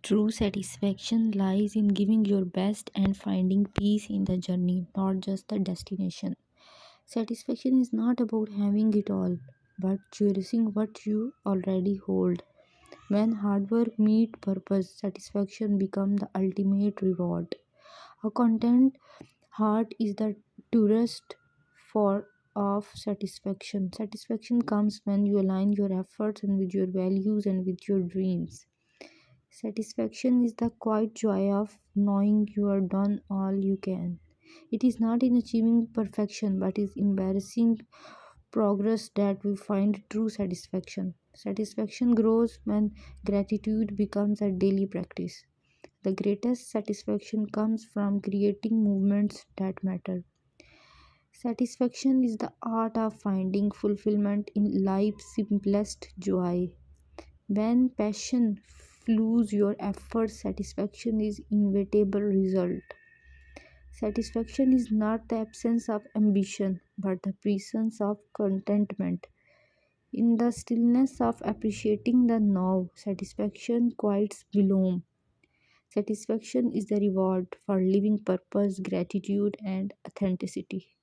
True satisfaction lies in giving your best and finding peace in the journey, not just the destination. Satisfaction is not about having it all, but cherishing what you already hold. When hard work meets purpose, satisfaction becomes the ultimate reward. A content heart is the tourist for of satisfaction. Satisfaction comes when you align your efforts and with your values and with your dreams. Satisfaction is the quiet joy of knowing you are done all you can. It is not in achieving perfection but is embarrassing progress that we find true satisfaction. Satisfaction grows when gratitude becomes a daily practice. The greatest satisfaction comes from creating movements that matter. Satisfaction is the art of finding fulfillment in life's simplest joy. When passion fuels your efforts, satisfaction is inevitable result. Satisfaction is not the absence of ambition, but the presence of contentment. In the stillness of appreciating the now, satisfaction quiets belong. Satisfaction is the reward for living purpose, gratitude, and authenticity.